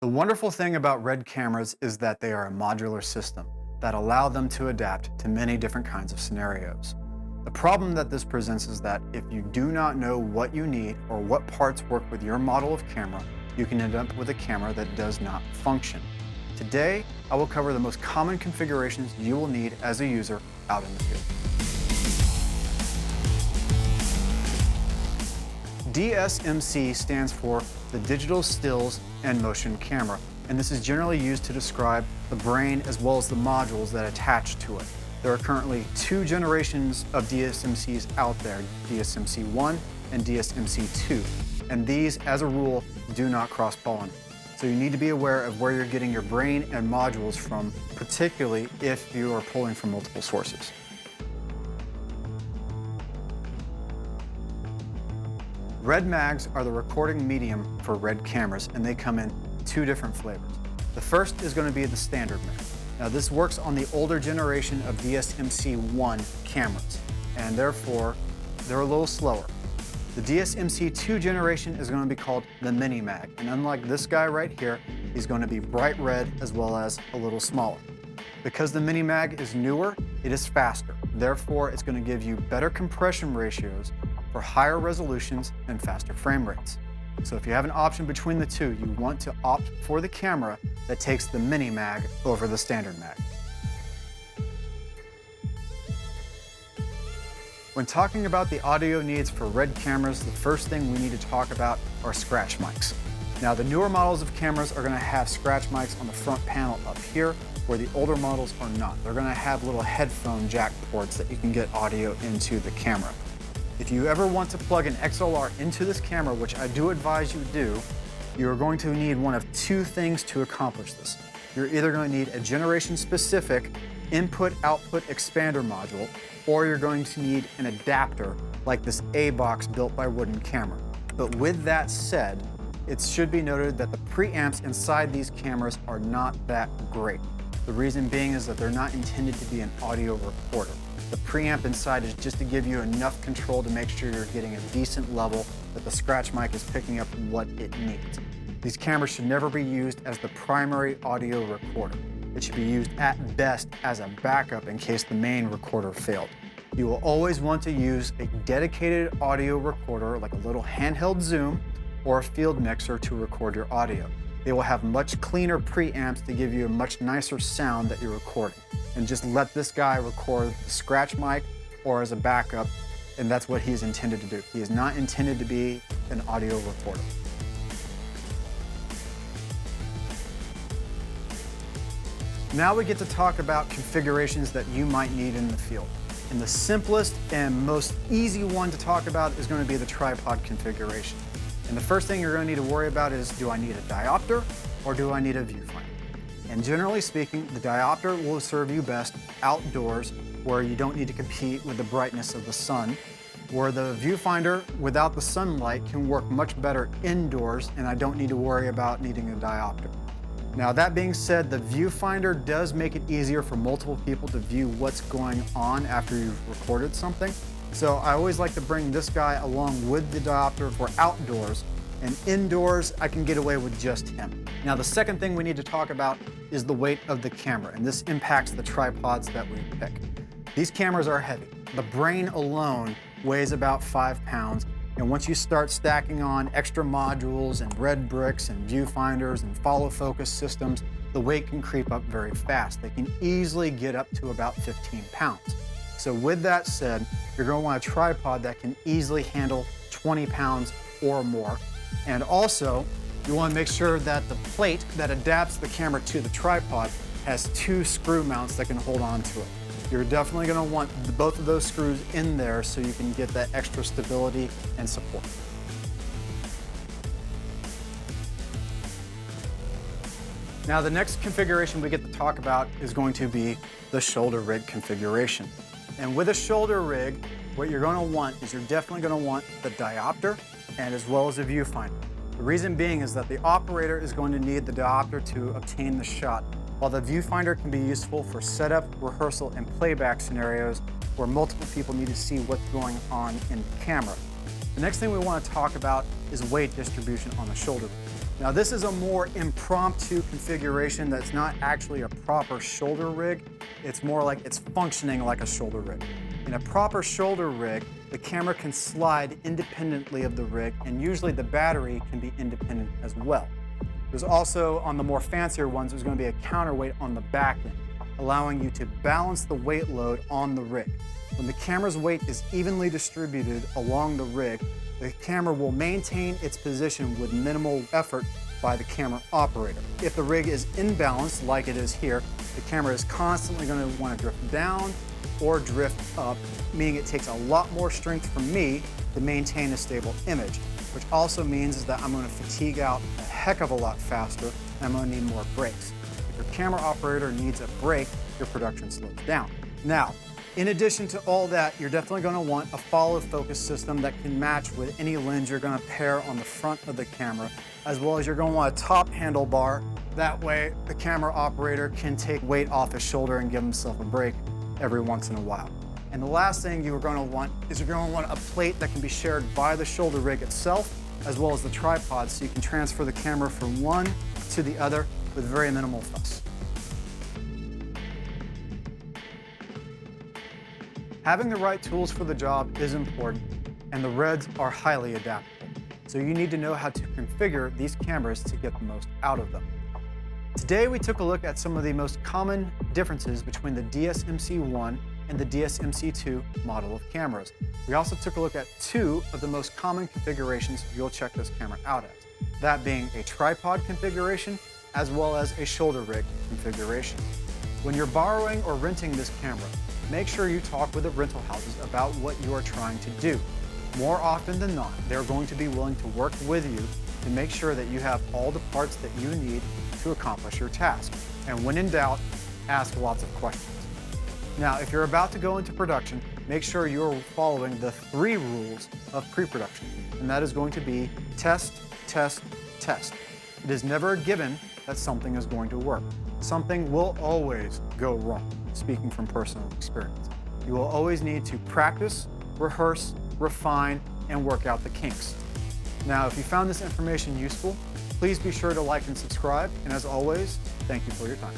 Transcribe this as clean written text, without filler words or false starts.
The wonderful thing about RED cameras is that they are a modular system that allow them to adapt to many different kinds of scenarios. The problem that this presents is that if you do not know what you need or what parts work with your model of camera, you can end up with a camera that does not function. Today, I will cover the most common configurations you will need as a user out in the field. DSMC stands for the Digital Stills and Motion Camera, and this is generally used to describe the brain as well as the modules that attach to it. There are currently two generations of DSMCs out there, DSMC 1 and DSMC 2, and these, as a rule, do not cross-pollinate. So you need to be aware of where you're getting your brain and modules from, particularly if you are pulling from multiple sources. RED mags are the recording medium for RED cameras, and they come in two different flavors. The first is going to be the standard mag. Now this works on the older generation of DSMC 1 cameras, and therefore they're a little slower. The DSMC 2 generation is going to be called the mini mag, and unlike this guy right here, he's going to be bright red as well as a little smaller. Because the mini mag is newer, it is faster. Therefore, it's going to give you better compression ratios for higher resolutions and faster frame rates. So if you have an option between the two, you want to opt for the camera that takes the mini mag over the standard mag. When talking about the audio needs for RED cameras, the first thing we need to talk about are scratch mics. Now the newer models of cameras are going to have scratch mics on the front panel up here, where the older models are not. They're going to have little headphone jack ports that you can get audio into the camera. If you ever want to plug an XLR into this camera, which I do advise you do, you're going to need one of two things to accomplish this. You're either going to need a generation-specific input-output expander module, or you're going to need an adapter like this A-box built by Wooden Camera. But with that said, it should be noted that the preamps inside these cameras are not that great. The reason being is that they're not intended to be an audio recorder. The preamp inside is just to give you enough control to make sure you're getting a decent level, that the scratch mic is picking up what it needs. These cameras should never be used as the primary audio recorder. It should be used at best as a backup in case the main recorder failed. You will always want to use a dedicated audio recorder like a little handheld Zoom or a field mixer to record your audio. They will have much cleaner preamps to give you a much nicer sound that you're recording. And just let this guy record the scratch mic or as a backup, and that's what he's intended to do. He is not intended to be an audio recorder. Now we get to talk about configurations that you might need in the field. And the simplest and most easy one to talk about is going to be the tripod configuration. And the first thing you're going to need to worry about is, do I need a diopter or do I need a viewfinder? And generally speaking, the diopter will serve you best outdoors where you don't need to compete with the brightness of the sun, where the viewfinder without the sunlight can work much better indoors, and I don't need to worry about needing a diopter. Now that being said, the viewfinder does make it easier for multiple people to view what's going on after you've recorded something. So I always like to bring this guy along with the diopter for outdoors, and indoors I can get away with just him. Now the second thing we need to talk about is the weight of the camera, and this impacts the tripods that we pick. These cameras are heavy. The brain alone weighs about 5 pounds, and once you start stacking on extra modules and RED bricks and viewfinders and follow focus systems, the weight can creep up very fast. They can easily get up to about 15 pounds. So with that said, you're going to want a tripod that can easily handle 20 pounds or more. And also, you want to make sure that the plate that adapts the camera to the tripod has 2 screw mounts that can hold on to it. You're definitely going to want both of those screws in there so you can get that extra stability and support. Now the next configuration we get to talk about is going to be the shoulder rig configuration. And with a shoulder rig, what you're going to want is you're definitely going to want the diopter and as well as a viewfinder. The reason being is that the operator is going to need the diopter to obtain the shot, while the viewfinder can be useful for setup, rehearsal, and playback scenarios where multiple people need to see what's going on in the camera. The next thing we want to talk about is weight distribution on the shoulder. Now this is a more impromptu configuration that's not actually a proper shoulder rig. It's more like it's functioning like a shoulder rig. In a proper shoulder rig, the camera can slide independently of the rig, and usually the battery can be independent as well. There's also, on the more fancier ones, there's going to be a counterweight on the back end, allowing you to balance the weight load on the rig. When the camera's weight is evenly distributed along the rig, the camera will maintain its position with minimal effort by the camera operator. If the rig is imbalanced, like it is here, the camera is constantly going to want to drift down or drift up, meaning it takes a lot more strength from me to maintain a stable image, which also means that I'm going to fatigue out a heck of a lot faster, and I'm going to need more brakes. If your camera operator needs a brake, your production slows down. Now, in addition to all that, you're definitely going to want a follow focus system that can match with any lens you're going to pair on the front of the camera, as well as you're going to want a top handlebar. That way, the camera operator can take weight off his shoulder and give himself a break every once in a while. And the last thing you're going to want is you're going to want a plate that can be shared by the shoulder rig itself, as well as the tripod, so you can transfer the camera from one to the other with very minimal fuss. Having the right tools for the job is important, and the Reds are highly adaptable. So you need to know how to configure these cameras to get the most out of them. Today we took a look at some of the most common differences between the DSMC-1 and the DSMC-2 model of cameras. We also took a look at two of the most common configurations you'll check this camera out as, that being a tripod configuration as well as a shoulder rig configuration. When you're borrowing or renting this camera, make sure you talk with the rental houses about what you are trying to do. More often than not, they're going to be willing to work with you to make sure that you have all the parts that you need to accomplish your task. And when in doubt, ask lots of questions. Now, if you're about to go into production, make sure you're following the 3 rules of pre-production, and that is going to be test, test, test. It is never a given that something is going to work. Something will always go wrong, speaking from personal experience. You will always need to practice, rehearse, refine, and work out the kinks. Now, if you found this information useful, please be sure to like and subscribe, and as always, thank you for your time.